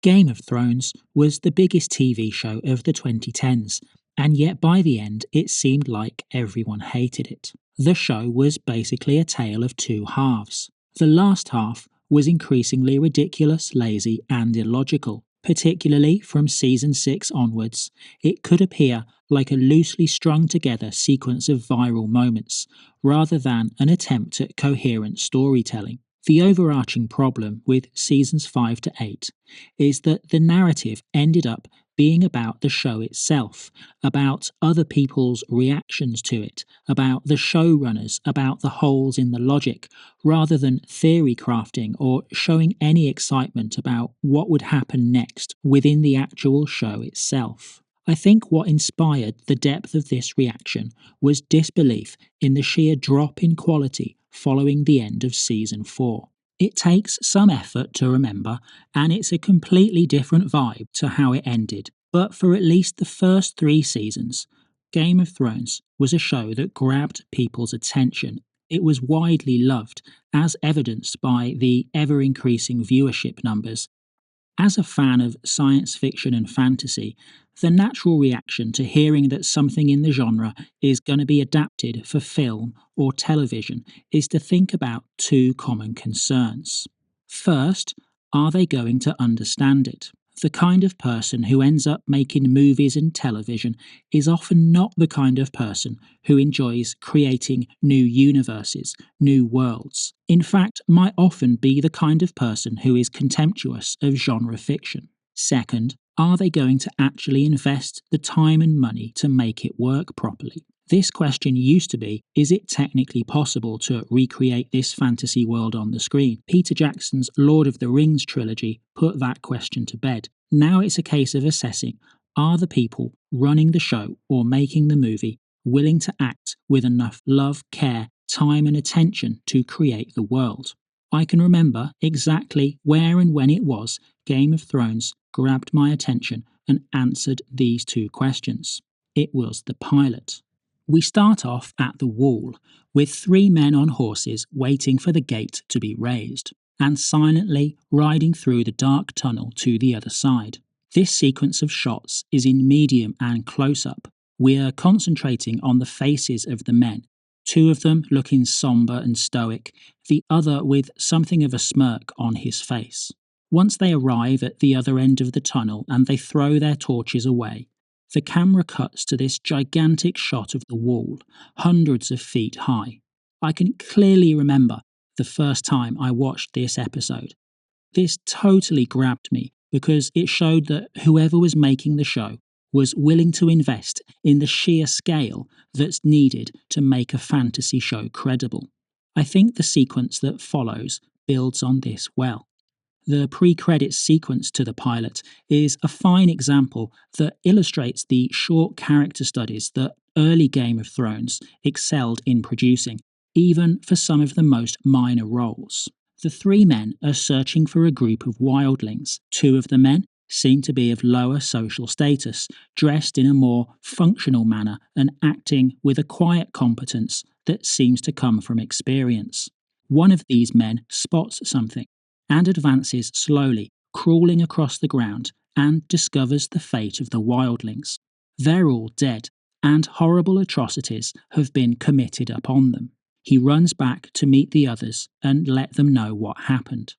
Game of Thrones was the biggest TV show of the 2010s, and yet by the end it seemed like everyone hated it. The show was basically a tale of two halves. The last half was increasingly ridiculous, lazy, and illogical. Particularly from season 6 onwards, it could appear like a loosely strung together sequence of viral moments, rather than an attempt at coherent storytelling. The overarching problem with seasons 5 to 8 is that the narrative ended up being about the show itself, about other people's reactions to it, about the showrunners, about the holes in the logic, rather than theory crafting or showing any excitement about what would happen next within the actual show itself. I think what inspired the depth of this reaction was disbelief in the sheer drop in quality following the end of season 4. It takes some effort to remember, and it's a completely different vibe to how it ended. But for at least the first 3 seasons, Game of Thrones was a show that grabbed people's attention. It was widely loved, as evidenced by the ever-increasing viewership numbers. As a fan of science fiction and fantasy, the natural reaction to hearing that something in the genre is going to be adapted for film or television is to think about 2 common concerns. First, are they going to understand it? The kind of person who ends up making movies and television is often not the kind of person who enjoys creating new universes, new worlds. In fact, might often be the kind of person who is contemptuous of genre fiction. Second, are they going to actually invest the time and money to make it work properly? This question used to be, is it technically possible to recreate this fantasy world on the screen? Peter Jackson's Lord of the Rings trilogy put that question to bed. Now it's a case of assessing, are the people running the show or making the movie willing to act with enough love, care, time and attention to create the world? I can remember exactly where and when it was Game of Thrones grabbed my attention and answered these 2 questions. It was the pilot. We start off at the Wall, with 3 men on horses waiting for the gate to be raised, and silently riding through the dark tunnel to the other side. This sequence of shots is in medium and close-up. We are concentrating on the faces of the men, 2 of them looking sombre and stoic, the other with something of a smirk on his face. Once they arrive at the other end of the tunnel and they throw their torches away, the camera cuts to this gigantic shot of the Wall, hundreds of feet high. I can clearly remember the first time I watched this episode. This totally grabbed me because it showed that whoever was making the show was willing to invest in the sheer scale that's needed to make a fantasy show credible. I think the sequence that follows builds on this well. The pre-credits sequence to the pilot is a fine example that illustrates the short character studies that early Game of Thrones excelled in producing, even for some of the most minor roles. The 3 men are searching for a group of wildlings. 2 of the men seem to be of lower social status, dressed in a more functional manner and acting with a quiet competence that seems to come from experience. One of these men spots something and advances slowly, crawling across the ground, and discovers the fate of the wildlings. They're all dead, and horrible atrocities have been committed upon them. He runs back to meet the others and let them know what happened.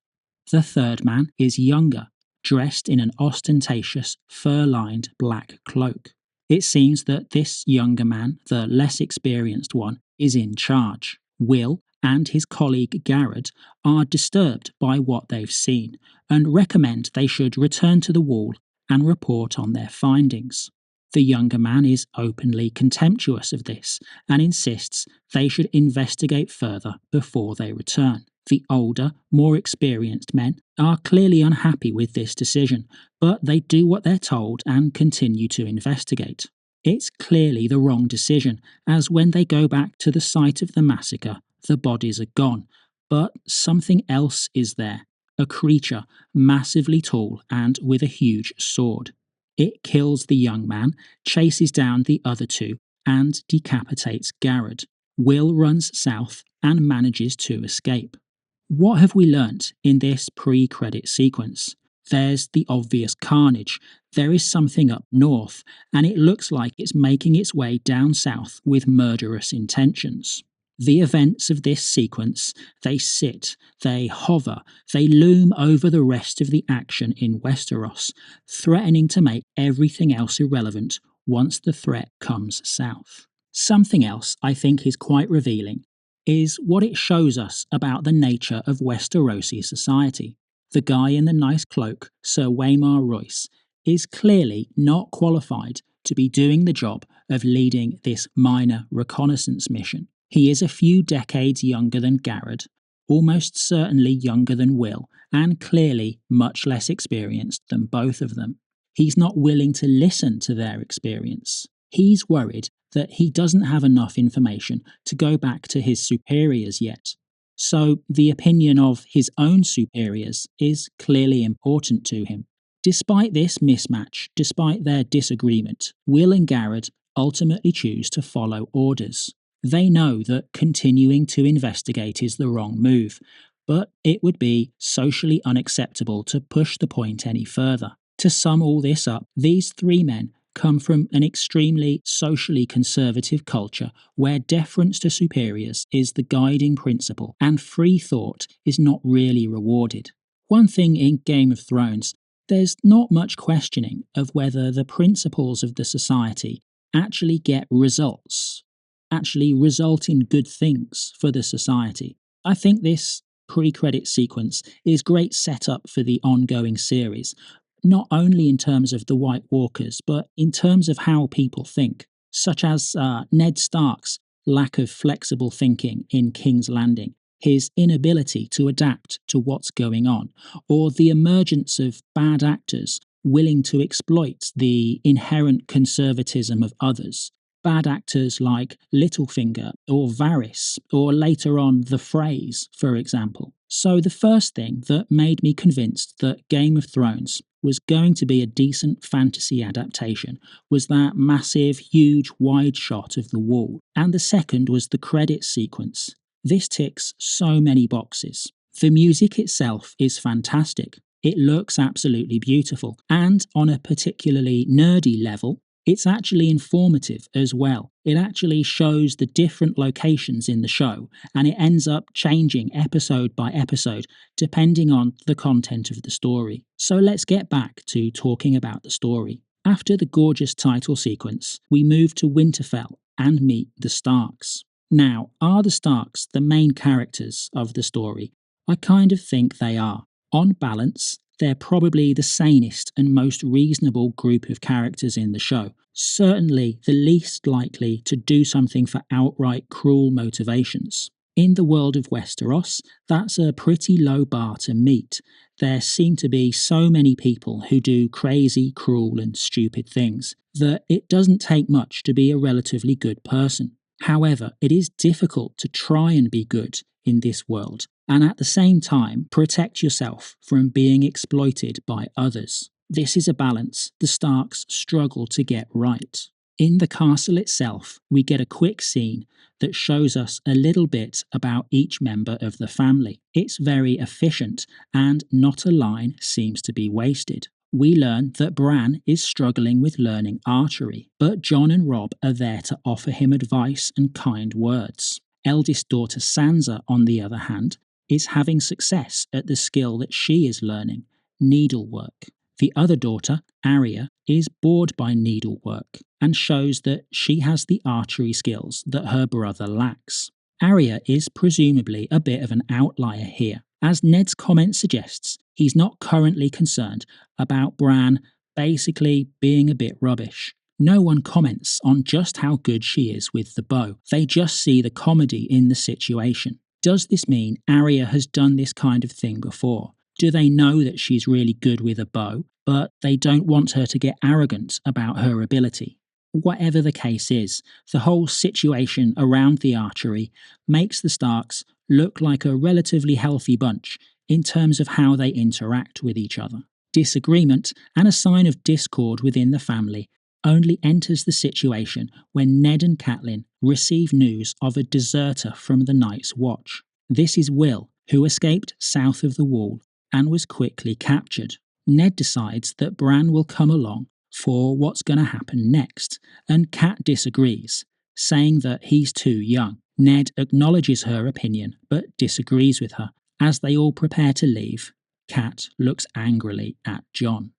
The 3rd man is younger, dressed in an ostentatious, fur-lined black cloak. It seems that this younger man, the less experienced one, is in charge. Will and his colleague Garrett are disturbed by what they've seen and recommend they should return to the Wall and report on their findings. The younger man is openly contemptuous of this and insists they should investigate further before they return. The older, more experienced men are clearly unhappy with this decision, but they do what they're told and continue to investigate. It's clearly the wrong decision, as when they go back to the site of the massacre, the bodies are gone, but something else is there, a creature massively tall and with a huge sword. It kills the young man, chases down the other 2, and decapitates Garrett. Will runs south and manages to escape. What have we learnt in this pre-credit sequence? There's the obvious carnage. There is something up north, and it looks like it's making its way down south with murderous intentions. The events of this sequence, they sit, they hover, they loom over the rest of the action in Westeros, threatening to make everything else irrelevant once the threat comes south. Something else I think is quite revealing is what it shows us about the nature of Westerosi society. The guy in the nice cloak, Sir Waymar Royce, is clearly not qualified to be doing the job of leading this minor reconnaissance mission. He is a few decades younger than Garrett, almost certainly younger than Will, and clearly much less experienced than both of them. He's not willing to listen to their experience. He's worried that he doesn't have enough information to go back to his superiors yet. So the opinion of his own superiors is clearly important to him. Despite this mismatch, despite their disagreement, Will and Garrett ultimately choose to follow orders. They know that continuing to investigate is the wrong move, but it would be socially unacceptable to push the point any further. To sum all this up, these three men come from an extremely socially conservative culture where deference to superiors is the guiding principle and free thought is not really rewarded. One thing in Game of Thrones, there's not much questioning of whether the principles of the society actually get results, actually result in good things for the society. I think this pre-credit sequence is great setup for the ongoing series, not only in terms of the White Walkers, but in terms of how people think, such as Ned Stark's lack of flexible thinking in King's Landing, his inability to adapt to what's going on, or the emergence of bad actors willing to exploit the inherent conservatism of others. Bad actors like Littlefinger or Varys, or later on the Freys, for example. So the first thing that made me convinced that Game of Thrones was going to be a decent fantasy adaptation was that massive, huge, wide shot of the wall. And the second was the credits sequence. This ticks so many boxes. The music itself is fantastic. It looks absolutely beautiful. And on a particularly nerdy level, it's actually informative as well. It actually shows the different locations in the show, and it ends up changing episode by episode depending on the content of the story. So let's get back to talking about the story. After the gorgeous title sequence, we move to Winterfell and meet the Starks. Now, are the Starks the main characters of the story? I kind of think they are. On balance, they're probably the sanest and most reasonable group of characters in the show. Certainly the least likely to do something for outright cruel motivations. In the world of Westeros, that's a pretty low bar to meet. There seem to be so many people who do crazy, cruel and stupid things that it doesn't take much to be a relatively good person. However, it is difficult to try and be good in this world, and at the same time protect yourself from being exploited by others. This is a balance the Starks struggle to get right. In the castle itself, we get a quick scene that shows us a little bit about each member of the family. It's very efficient, and not a line seems to be wasted. We learn that Bran is struggling with learning archery, but Jon and Robb are there to offer him advice and kind words. Eldest daughter Sansa, on the other hand, is having success at the skill that she is learning, needlework. The other daughter, Arya, is bored by needlework and shows that she has the archery skills that her brother lacks. Arya is presumably a bit of an outlier here. As Ned's comment suggests, he's not currently concerned about Bran basically being a bit rubbish. No one comments on just how good she is with the bow. They just see the comedy in the situation. Does this mean Arya has done this kind of thing before? Do they know that she's really good with a bow, but they don't want her to get arrogant about her ability? Whatever the case is, the whole situation around the archery makes the Starks look like a relatively healthy bunch in terms of how they interact with each other. Disagreement and a sign of discord within the family only enters the situation when Ned and Catelyn receive news of a deserter from the Night's Watch. This is Will, who escaped south of the Wall and was quickly captured. Ned decides that Bran will come along for what's going to happen next, and Kat disagrees, saying that he's too young. Ned acknowledges her opinion, but disagrees with her. As they all prepare to leave, Kat looks angrily at Jon.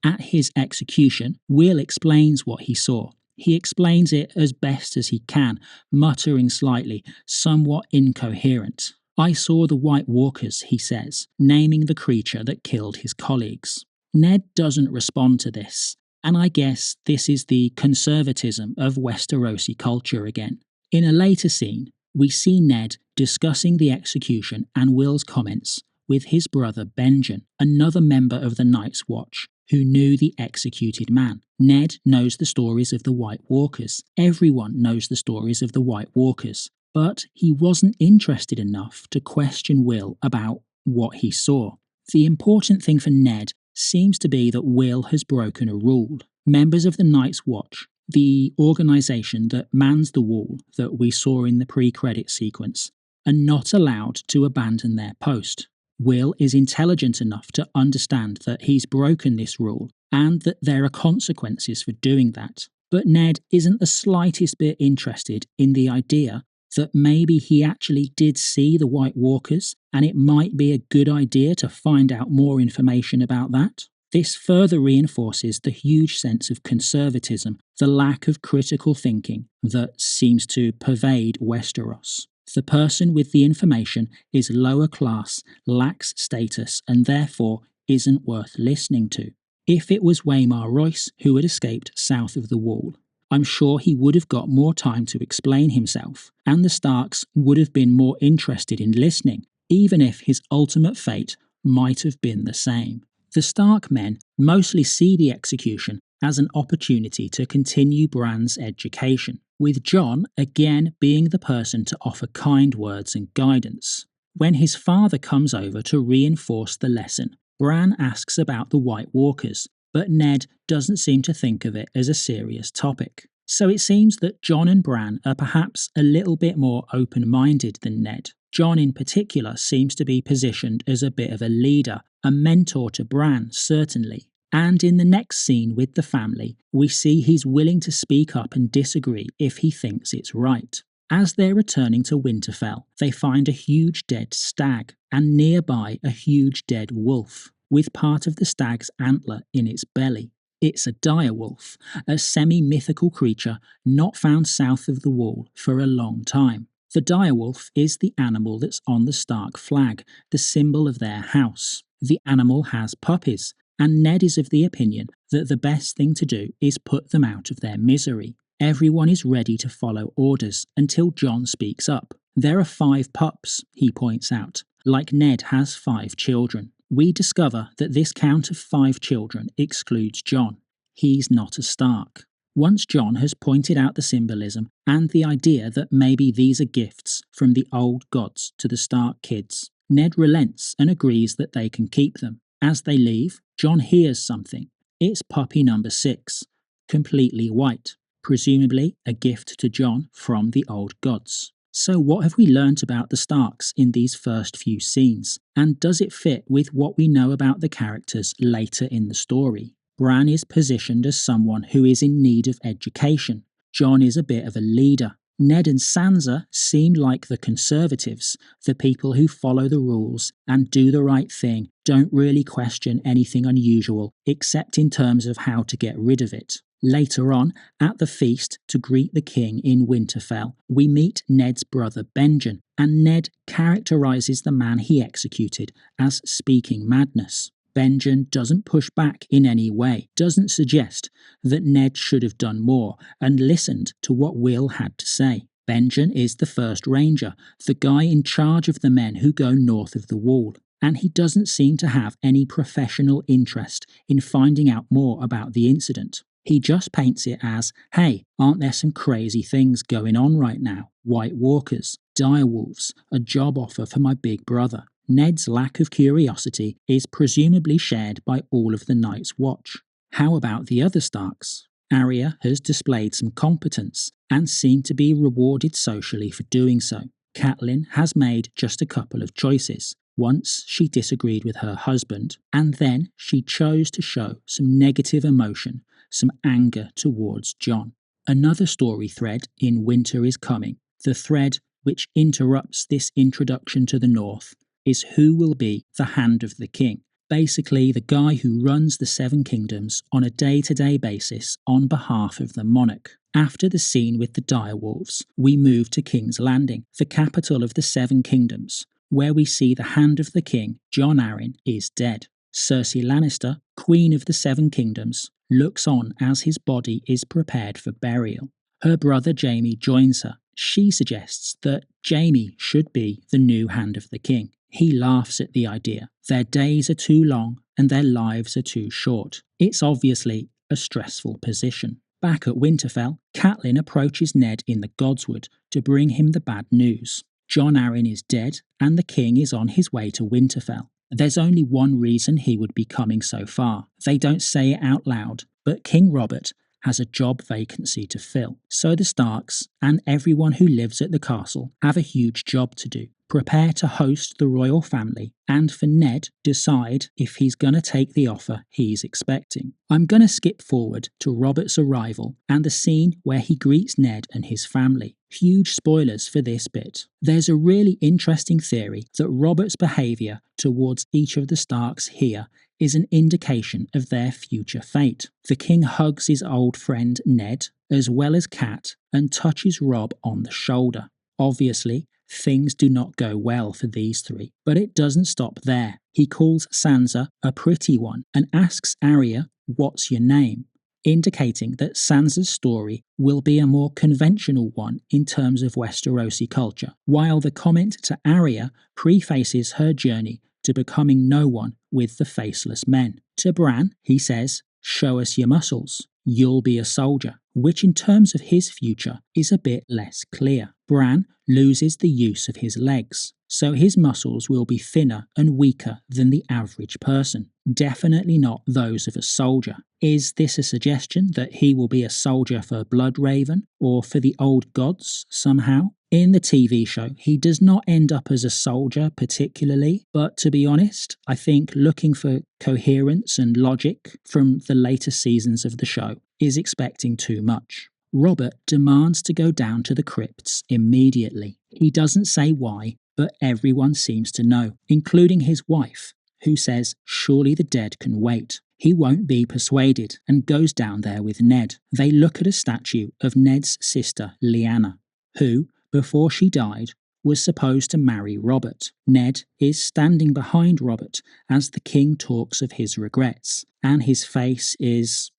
At his execution, Will explains what he saw. He explains it as best as he can, muttering slightly, somewhat incoherent. I saw the White Walkers, he says, naming the creature that killed his colleagues. Ned doesn't respond to this, and I guess this is the conservatism of Westerosi culture again. In a later scene, we see Ned discussing the execution and Will's comments with his brother Benjen, another member of the Night's Watch, who knew the executed man. Ned knows the stories of the White Walkers. Everyone knows the stories of the White Walkers. But he wasn't interested enough to question Will about what he saw. The important thing for Ned seems to be that Will has broken a rule. Members of the Night's Watch, the organisation that mans the wall that we saw in the pre-credit sequence, are not allowed to abandon their post. Will is intelligent enough to understand that he's broken this rule and that there are consequences for doing that. But Ned isn't the slightest bit interested in the idea that maybe he actually did see the White Walkers and it might be a good idea to find out more information about that. This further reinforces the huge sense of conservatism, the lack of critical thinking that seems to pervade Westeros. The person with the information is lower class, lacks status, and therefore isn't worth listening to. If it was Waymar Royce who had escaped south of the wall, I'm sure he would have got more time to explain himself, and the Starks would have been more interested in listening, even if his ultimate fate might have been the same. The Stark men mostly see the execution as an opportunity to continue Bran's education, with Jon again being the person to offer kind words and guidance. When his father comes over to reinforce the lesson, Bran asks about the White Walkers, but Ned doesn't seem to think of it as a serious topic. So it seems that Jon and Bran are perhaps a little bit more open-minded than Ned. Jon in particular seems to be positioned as a bit of a leader, a mentor to Bran, certainly. And in the next scene with the family, we see he's willing to speak up and disagree if he thinks it's right. As they're returning to Winterfell, they find a huge dead stag, and nearby a huge dead wolf, with part of the stag's antler in its belly. It's a direwolf, a semi-mythical creature not found south of the wall for a long time. The direwolf is the animal that's on the Stark flag, the symbol of their house. The animal has puppies, and Ned is of the opinion that the best thing to do is put them out of their misery. Everyone is ready to follow orders until Jon speaks up. There are 5 pups, he points out, like Ned has 5 children. We discover that this count of 5 children excludes Jon. He's not a Stark. Once Jon has pointed out the symbolism and the idea that maybe these are gifts from the old gods to the Stark kids, Ned relents and agrees that they can keep them. As they leave, Jon hears something. It's puppy number 6, completely white, presumably a gift to Jon from the old gods. So what have we learnt about the Starks in these first few scenes? And does it fit with what we know about the characters later in the story? Bran is positioned as someone who is in need of education. Jon is a bit of a leader. Ned and Sansa seem like the conservatives, the people who follow the rules and do the right thing, don't really question anything unusual, except in terms of how to get rid of it. Later on, at the feast to greet the king in Winterfell, we meet Ned's brother Benjen, and Ned characterises the man he executed as speaking madness. Benjen doesn't push back in any way, doesn't suggest that Ned should have done more and listened to what Will had to say. Benjen is the first ranger, the guy in charge of the men who go north of the wall, and he doesn't seem to have any professional interest in finding out more about the incident. He just paints it as, hey, aren't there some crazy things going on right now? White Walkers, direwolves, a job offer for my big brother. Ned's lack of curiosity is presumably shared by all of the Night's Watch. How about the other Starks? Arya has displayed some competence and seemed to be rewarded socially for doing so. Catelyn has made just a couple of choices. Once she disagreed with her husband, and then she chose to show some negative emotion, some anger towards Jon. Another story thread in Winter is Coming, the thread which interrupts this introduction to the North, is who will be the Hand of the King. Basically, the guy who runs the Seven Kingdoms on a day-to-day basis on behalf of the monarch. After the scene with the direwolves, we move to King's Landing, the capital of the Seven Kingdoms, where we see the Hand of the King, Jon Arryn, is dead. Cersei Lannister, Queen of the Seven Kingdoms, looks on as his body is prepared for burial. Her brother Jaime joins her. She suggests that Jaime should be the new Hand of the King. He laughs at the idea. Their days are too long and their lives are too short. It's obviously a stressful position. Back at Winterfell, Catelyn approaches Ned in the Godswood to bring him the bad news. Jon Arryn is dead and the king is on his way to Winterfell. There's only one reason he would be coming so far. They don't say it out loud, but King Robert has a job vacancy to fill. So the Starks and everyone who lives at the castle have a huge job to do. Prepare to host the royal family, and for Ned, decide if he's going to take the offer he's expecting. I'm going to skip forward to Robert's arrival and the scene where he greets Ned and his family. Huge spoilers for this bit. There's a really interesting theory that Robert's behaviour towards each of the Starks here is an indication of their future fate. The king hugs his old friend Ned, as well as Cat, and touches Robb on the shoulder. Obviously, things do not go well for these three, but it doesn't stop there. He calls Sansa a pretty one and asks Arya, "What's your name?" indicating that Sansa's story will be a more conventional one in terms of Westerosi culture, while the comment to Arya prefaces her journey to becoming no one with the Faceless Men. To Bran, he says, "Show us your muscles. You'll be a soldier," which in terms of his future is a bit less clear. Bran loses the use of his legs, so his muscles will be thinner and weaker than the average person. Definitely not those of a soldier. Is this a suggestion that he will be a soldier for Bloodraven or for the old gods somehow? In the TV show, he does not end up as a soldier particularly, but to be honest, I think looking for coherence and logic from the later seasons of the show is expecting too much. Robert demands to go down to the crypts immediately. He doesn't say why, but everyone seems to know, including his wife, who says surely the dead can wait. He won't be persuaded and goes down there with Ned. They look at a statue of Ned's sister Lyanna, who, before she died, was supposed to marry Robert. Ned is standing behind Robert as the king talks of his regrets, and his face is,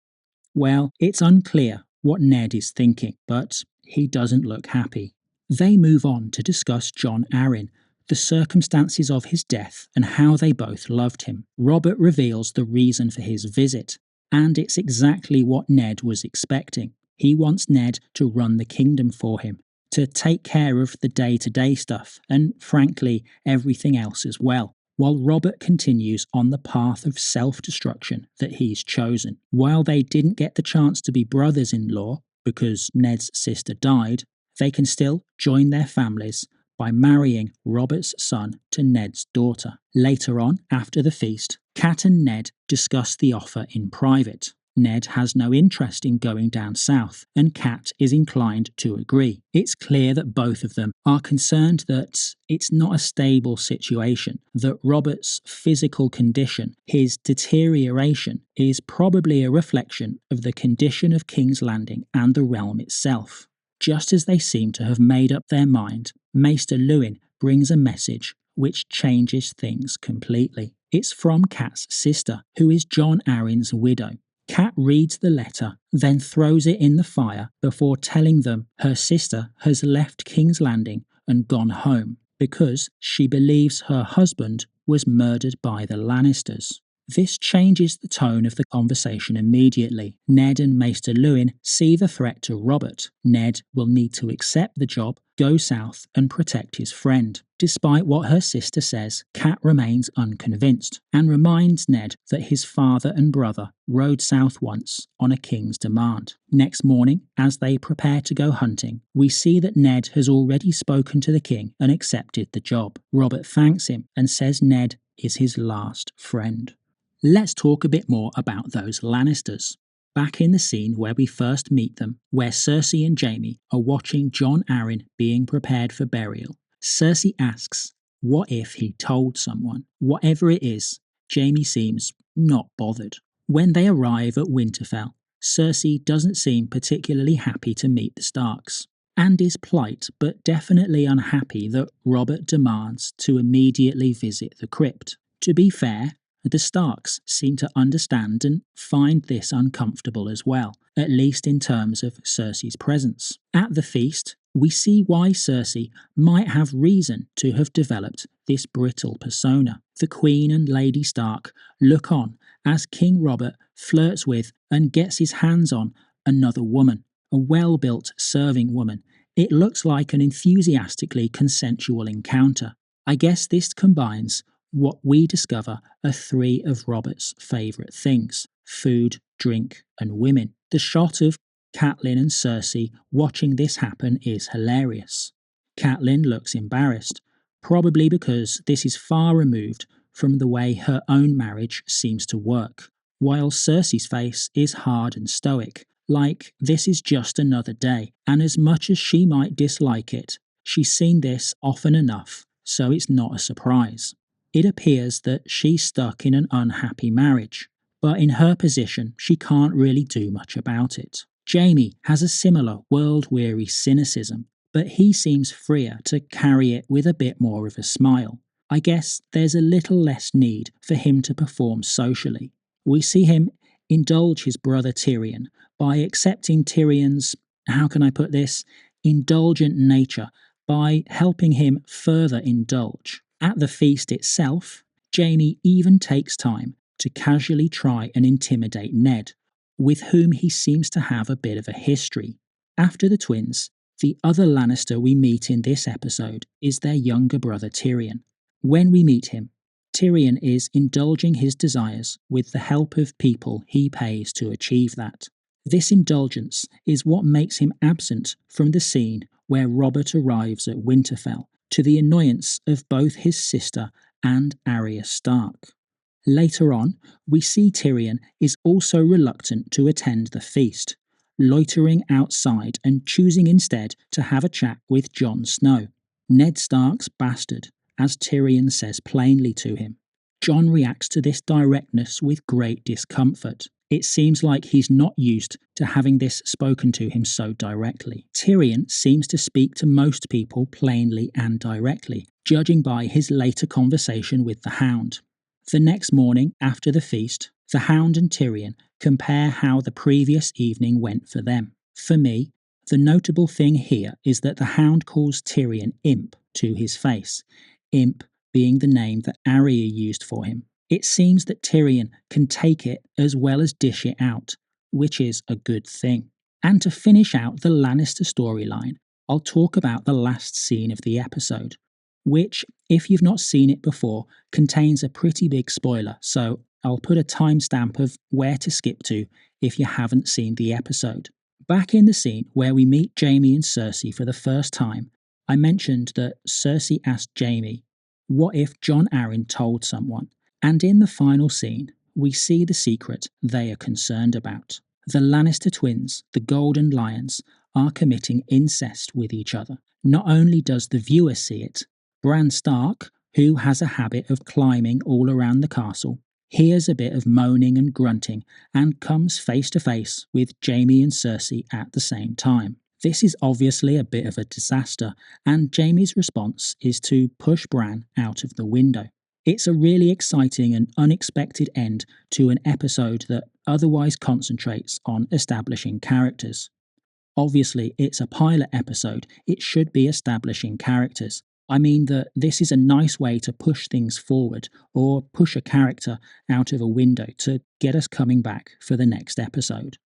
well, it's unclear what Ned is thinking, but he doesn't look happy. They move on to discuss Jon Arryn, the circumstances of his death and how they both loved him. Robert reveals the reason for his visit, and it's exactly what Ned was expecting. He wants Ned to run the kingdom for him, to take care of the day-to-day stuff, and frankly, everything else as well, while Robert continues on the path of self-destruction that he's chosen. While they didn't get the chance to be brothers-in-law, because Ned's sister died, they can still join their families by marrying Robert's son to Ned's daughter. Later on, after the feast, Cat and Ned discuss the offer in private. Ned has no interest in going down south, and Cat is inclined to agree. It's clear that both of them are concerned that it's not a stable situation, that Robert's physical condition, his deterioration, is probably a reflection of the condition of King's Landing and the realm itself. Just as they seem to have made up their mind, Maester Luwin brings a message which changes things completely. It's from Cat's sister, who is Jon Arryn's widow. Cat reads the letter, then throws it in the fire before telling them her sister has left King's Landing and gone home because she believes her husband was murdered by the Lannisters. This changes the tone of the conversation immediately. Ned and Maester Luwin see the threat to Robert. Ned will need to accept the job, go south and protect his friend. Despite what her sister says, Kat remains unconvinced and reminds Ned that his father and brother rode south once on a king's demand. Next morning, as they prepare to go hunting, we see that Ned has already spoken to the king and accepted the job. Robert thanks him and says Ned is his last friend. Let's talk a bit more about those Lannisters. Back in the scene where we first meet them, where Cersei and Jaime are watching Jon Arryn being prepared for burial, Cersei asks, what if he told someone? Whatever it is, Jaime seems not bothered. When they arrive at Winterfell, Cersei doesn't seem particularly happy to meet the Starks, and is polite but definitely unhappy that Robert demands to immediately visit the crypt. To be fair, the Starks seem to understand and find this uncomfortable as well, at least in terms of Cersei's presence. At the feast, we see why Cersei might have reason to have developed this brittle persona. The Queen and Lady Stark look on as King Robert flirts with and gets his hands on another woman, a well-built serving woman. It looks like an enthusiastically consensual encounter. I guess this combines what we discover are three of Robert's favourite things: food, drink and women. The shot of Catelyn and Cersei watching this happen is hilarious. Catelyn looks embarrassed, probably because this is far removed from the way her own marriage seems to work, while Cersei's face is hard and stoic, like this is just another day, and as much as she might dislike it, she's seen this often enough, so it's not a surprise. It appears that she's stuck in an unhappy marriage, but in her position, she can't really do much about it. Jaime has a similar world-weary cynicism, but he seems freer to carry it with a bit more of a smile. I guess there's a little less need for him to perform socially. We see him indulge his brother Tyrion by accepting Tyrion's, how can I put this, indulgent nature by helping him further indulge. At the feast itself, Jaime even takes time to casually try and intimidate Ned, with whom he seems to have a bit of a history. After the twins, the other Lannister we meet in this episode is their younger brother Tyrion. When we meet him, Tyrion is indulging his desires with the help of people he pays to achieve that. This indulgence is what makes him absent from the scene where Robert arrives at Winterfell, to the annoyance of both his sister and Arya Stark. Later on, we see Tyrion is also reluctant to attend the feast, loitering outside and choosing instead to have a chat with Jon Snow, Ned Stark's bastard, as Tyrion says plainly to him. Jon reacts to this directness with great discomfort. It seems like he's not used to having this spoken to him so directly. Tyrion seems to speak to most people plainly and directly, judging by his later conversation with the Hound. The next morning, after the feast, the Hound and Tyrion compare how the previous evening went for them. For me, the notable thing here is that the Hound calls Tyrion Imp to his face, Imp being the name that Arya used for him. It seems that Tyrion can take it as well as dish it out, which is a good thing. And to finish out the Lannister storyline, I'll talk about the last scene of the episode, which, if you've not seen it before, contains a pretty big spoiler, so I'll put a timestamp of where to skip to if you haven't seen the episode. Back in the scene where we meet Jaime and Cersei for the first time, I mentioned that Cersei asked Jaime, what if Jon Arryn told someone? And in the final scene, we see the secret they are concerned about. The Lannister twins, the Golden Lions, are committing incest with each other. Not only does the viewer see it, Bran Stark, who has a habit of climbing all around the castle, hears a bit of moaning and grunting and comes face to face with Jaime and Cersei at the same time. This is obviously a bit of a disaster, and Jaime's response is to push Bran out of the window. It's a really exciting and unexpected end to an episode that otherwise concentrates on establishing characters. Obviously, it's a pilot episode, it should be establishing characters, I mean that this is a nice way to push things forward or push a character out of a window to get us coming back for the next episode.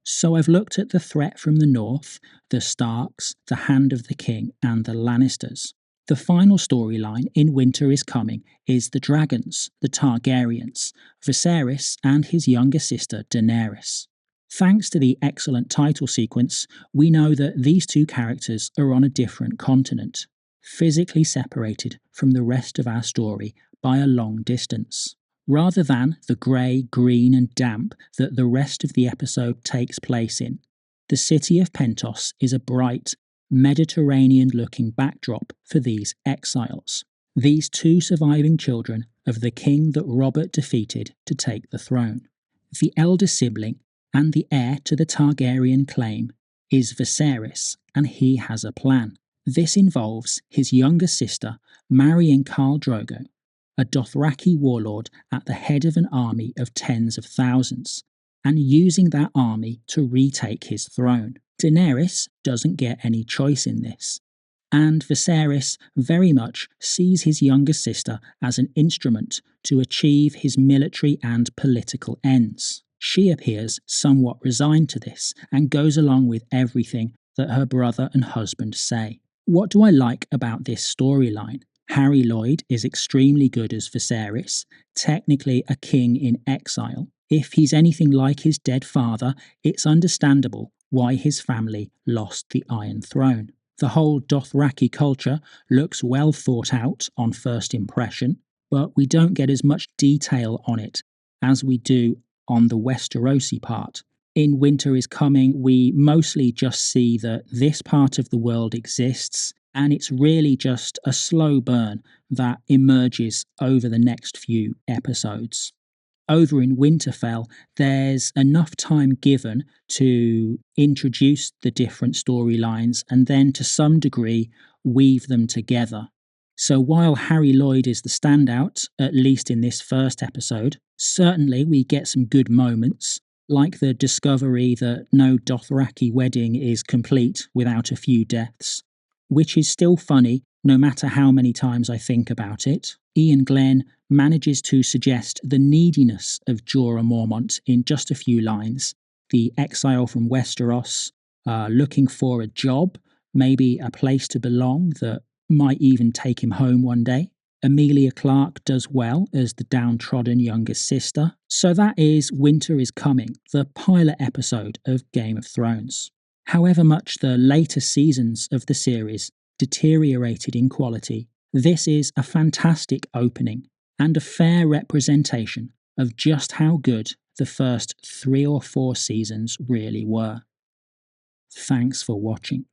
So I've looked at the threat from the north, the Starks, the Hand of the King, and the Lannisters. The final storyline in Winter is Coming is the dragons, the Targaryens, Viserys and his younger sister Daenerys. Thanks to the excellent title sequence, we know that these two characters are on a different continent, physically separated from the rest of our story by a long distance. Rather than the grey, green, and damp that the rest of the episode takes place in, the city of Pentos is a bright, Mediterranean-looking backdrop for these exiles, these two surviving children of the king that Robert defeated to take the throne. The elder sibling and the heir to the Targaryen claim is Viserys, and he has a plan. This involves his younger sister marrying Khal Drogo, a Dothraki warlord at the head of an army of tens of thousands, and using that army to retake his throne. Daenerys doesn't get any choice in this, and Viserys very much sees his younger sister as an instrument to achieve his military and political ends. She appears somewhat resigned to this and goes along with everything that her brother and husband say. What do I like about this storyline? Harry Lloyd is extremely good as Viserys, technically a king in exile. If he's anything like his dead father, it's understandable why his family lost the Iron Throne. The whole Dothraki culture looks well thought out on first impression, but we don't get as much detail on it as we do on the Westerosi part. In Winter is Coming, we mostly just see that this part of the world exists, and it's really just a slow burn that emerges over the next few episodes. Over in Winterfell, there's enough time given to introduce the different storylines and then to some degree weave them together. So while Harry Lloyd is the standout, at least in this first episode, certainly we get some good moments, like the discovery that no Dothraki wedding is complete without a few deaths, which is still funny no matter how many times I think about it. Ian Glenn manages to suggest the neediness of Jorah Mormont in just a few lines. The exile from Westeros, looking for a job, maybe a place to belong that might even take him home one day. Emilia Clarke does well as the downtrodden younger sister. So that is Winter is Coming, the pilot episode of Game of Thrones. However much the later seasons of the series deteriorated in quality, this is a fantastic opening and a fair representation of just how good the first 3 or 4 seasons really were. Thanks for watching.